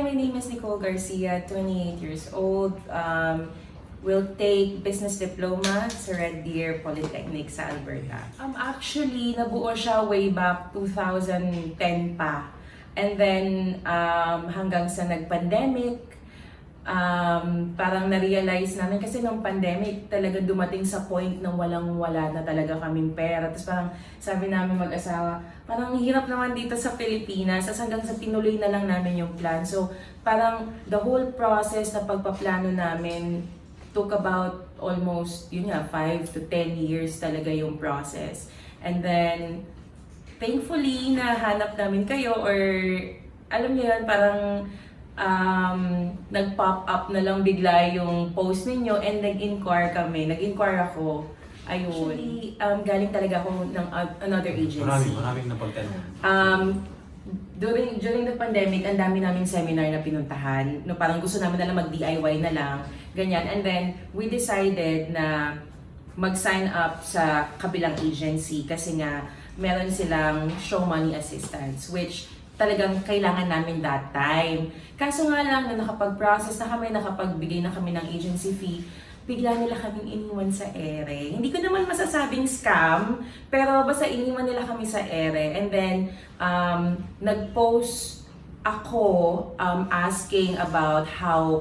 my name is Nicole Garcia, 28 years old. Will take business diploma sa Red Deer Polytechnic sa Alberta. Actually, nabuo siya way back 2010 pa. And then, hanggang sa nag-pandemic, parang na-realize namin kasi nung pandemic talaga dumating sa point na walang-wala na talaga kaming pera. Tapos parang sabi namin mag-asawa, parang hirap naman dito sa Pilipinas. Tapos hanggang sa tinuloy na lang namin yung plan. So parang the whole process na pagpaplano namin took about almost, 5 to 10 years talaga yung process. And then, thankfully, nahanap namin kayo or alam niyo yun, parang nag-pop up na lang bigla yung post ninyo and nag-inquire kami. Nag-inquire ako. Ayun. Actually, galing talaga ako ng another agency. Maraming napagtanong. During the pandemic, ang dami naming seminar na pinuntahan. No, parang gusto namin na lang mag-DIY na lang. Ganyan. And then, we decided na mag-sign up sa kabilang agency kasi nga meron silang show money assistance which talagang kailangan namin that time. Kaso nga lang na nakapag-process na kami, nakapagbigay na kami ng agency fee, bigla nila kaming iniwan sa ere. Hindi ko naman masasabing scam, pero basta iniwan nila kami sa ere. And then, nag-post ako asking about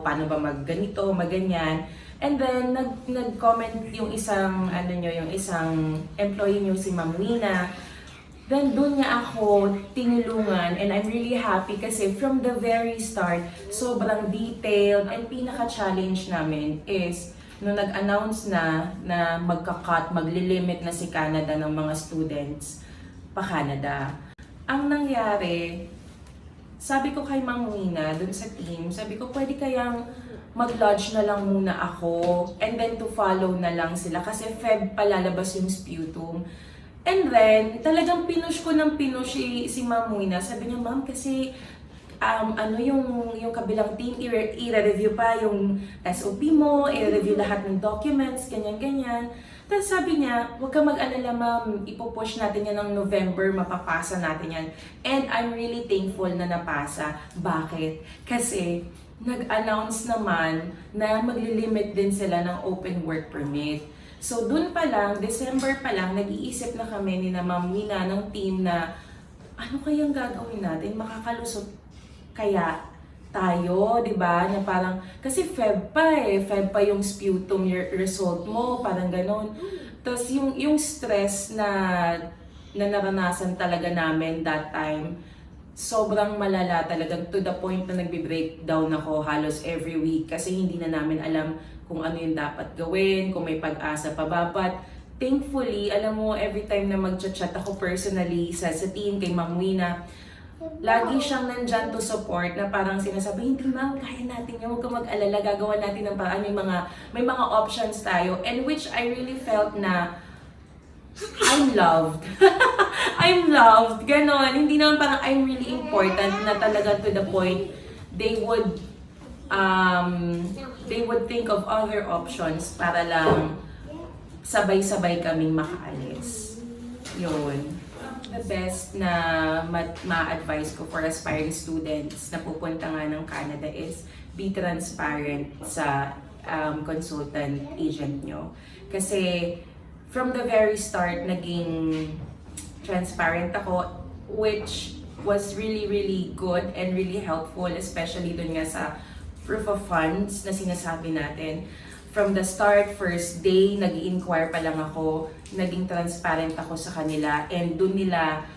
paano ba magganito, maganyan. And then, nag-comment yung isang employee nyo, si Ma'am Nina. Then, doon niya ako tinulungan and I'm really happy kasi from the very start, sobrang detailed and pinaka-challenge namin is nung nag-announce na maglilimit na si Canada ng mga students pa Canada. Ang nangyari, sabi ko kay Ma'am Nina, dun sa team, sabi ko pwede kayang mag-lodge na lang muna ako and then to follow na lang sila kasi Feb palalabas yung sputum. And then, talagang pinush ko ng pinush si Ma'am Nina. Sabi niya, Ma'am, kasi yung kabilang team, i-review pa yung SOP mo, i-review lahat ng documents, ganyan-ganyan. Tapos sabi niya, huwag ka mag-alala ma'am, ipupush natin yan ng November, mapapasa natin yan. And I'm really thankful na napasa. Bakit? Kasi nag-announce naman na maglilimit din sila ng open work permit. So dun pa lang, December pa lang, nag-iisip na kami ni na Ma'am Nina ng team na ano kayang gagawin natin? Makakalusot kaya tayo, di ba? Na parang, kasi Feb pa yung sputum result mo, parang ganon. Tapos yung stress na naranasan talaga namin that time, sobrang malala talagang to the point na nagbe-breakdown ako halos every week kasi hindi na namin alam kung ano yung dapat gawin, kung may pag-asa pa ba. But thankfully, alam mo, every time na mag-chat ako personally sa team, kay Ma'am Nina, lagi siyang nandyan to support na parang sinasabi, hindi ma'am, kaya natin yun, huwag ka mag-alala, gagawa natin ng paraan, may mga options tayo. And which I really felt na I'm loved. I'm loved. Ganon. Hindi naman parang I'm really important na talaga to the point they would think of other options para lang sabay-sabay kaming makaalis. Yun. The best na ma-advise ko for aspiring students na pupunta nga ng Canada is be transparent sa consultant agent nyo. Kasi from the very start, naging transparent ako, which was really, really good and really helpful, especially dun nga sa proof of funds na sinasabi natin. From the start, first day, nag-i-inquire pa lang ako, naging transparent ako sa kanila, and dun nila,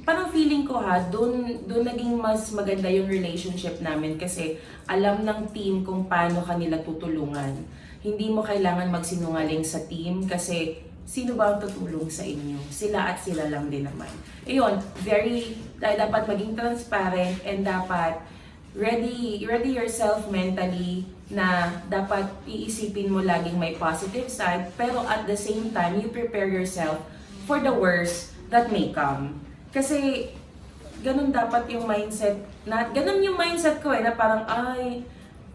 parang feeling ko dun naging mas maganda yung relationship namin kasi alam ng team kung paano kanila tutulungan. Hindi mo kailangan magsinungaling sa team kasi sino ba ang tutulong sa inyo? Sila at sila lang din naman. Ayun, dapat maging transparent and dapat ready yourself mentally na dapat iisipin mo laging may positive side pero at the same time, you prepare yourself for the worst that may come. Kasi ganun dapat yung mindset ganun yung mindset ko na parang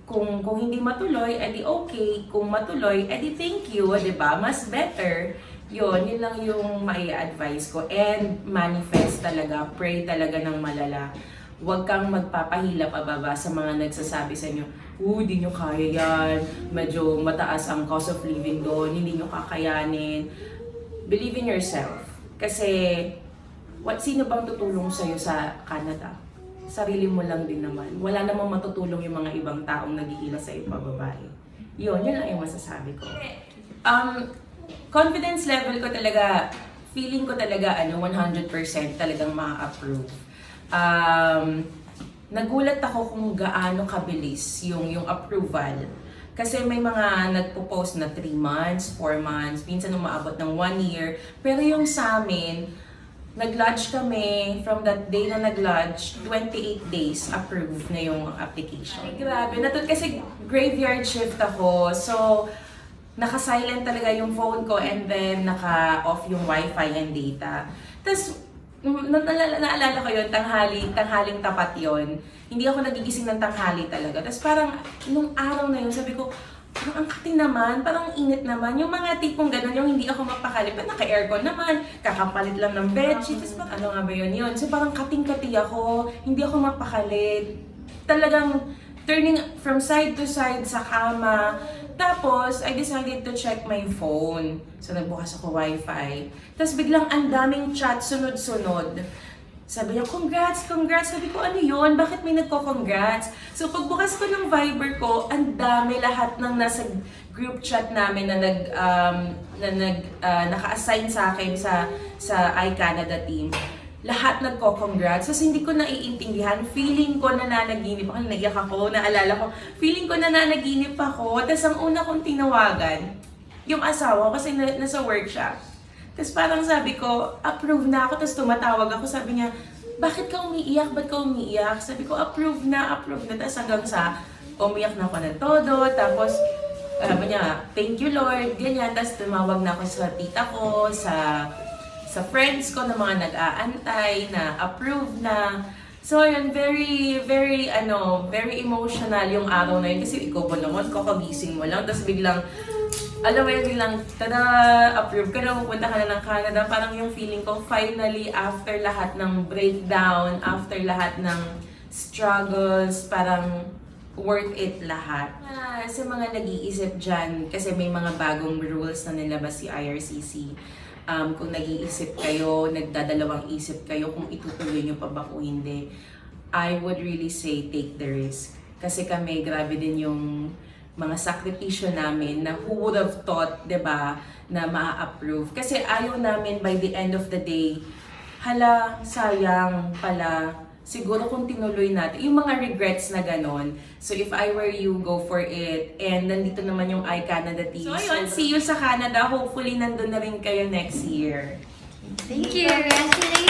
kung hindi matuloy, edi okay. Kung matuloy, edi thank you, diba? Mas better. Yun lang yung mai-advise ko. And manifest talaga, pray talaga ng malala. huwag kang magpapahila pababa sa mga nagsasabi sa inyo, di nyo kaya yan, medyo mataas ang cost of living doon, hindi nyo kakayanin. Believe in yourself. Kasi, sino bang tutulong sa'yo sa Canada? Sarili mo lang din naman. Wala namang matutulong yung mga ibang taong naghihila sa'yo pababae. Yun lang yung masasabi ko. Confidence level ko talaga, feeling ko talaga 100% talagang ma-approve. Nagulat ako kung gaano kabilis yung approval. Kasi may mga nagpo-post na 3 months, 4 months, minsan umaabot ng 1 year. Pero yung sa amin, nag-lodge kami, from that day na nag-lodge, 28 days approved na yung application. Ay, grabe. Kasi graveyard shift ako. So, naka-silent talaga yung phone ko and then naka-off yung wifi and data. Tapos, naalala ko yun, tanghaling tapat yun. Hindi ako nagigising ng tanghali talaga. Tapos parang, nung araw na yun, sabi ko, parang ang kati naman, parang init naman. Yung mga tipong gano'n, yung hindi ako mapakali, pero naka-aircon naman, kakapalit lang ng bedsheet. Tapos parang, ano nga ba yun? So parang kating-kati ako, hindi ako mapakali. Talagang turning from side to side sa kama. Tapos, I decided to check my phone. So, nagbukas ako wifi. Tapos, biglang ang daming chat sunod-sunod. Sabi niya, congrats, congrats. Sabi ko, ano yun? Bakit may nagko-congrats? So, pagbukas ko ng Viber ko, ang dami lahat ng nasa group chat namin na naka-assign sa akin sa iCanada team. Lahat nagko-congrats. Tapos hindi ko naiintindihan. Feeling ko nananaginip ako. Naiyak ako. Naalala ko. Feeling ko nananaginip ako. Tapos ang una kong tinawagan, yung asawa ko kasi nasa work siya. Tapos parang sabi ko, approve na ako. Tapos tumatawag ako. Sabi niya, bakit ka umiiyak? Ba't ka umiiyak? Sabi ko, approve na, approve na. Tapos hanggang sa umiyak na ako ng todo. Tapos sabi niya, thank you Lord. Ganyan. Tapos tumawag na ako sa tita ko, sa friends ko na mga nag-aantay, na approve na. So yun, very emotional yung araw na yun. Kasi ikaw ba naman, kakagising mo lang, tapos biglang, alam mo yun, biglang, tada, approve ka na, pupunta ka na ng Canada. Parang yung feeling ko, finally, after lahat ng breakdown, after lahat ng struggles, parang worth it lahat. Sa mga nag-iisip dyan, kasi may mga bagong rules na nilabas si IRCC. Kung nag-iisip kayo, nagdadalawang isip kayo kung itutuloy nyo pa ba o hindi, I would really say take the risk. Kasi kami, grabe din yung mga sakripisyo namin na who would have thought, 'di ba, na ma-approve. Kasi ayaw namin by the end of the day, hala, sayang pala, siguro kung tinuloy natin, yung mga regrets na ganon. So if I were you, go for it. And nandito naman yung iCanada team. So ayun, see you sa Canada. Hopefully nandun na rin kayo next year. Thank you. Congratulations.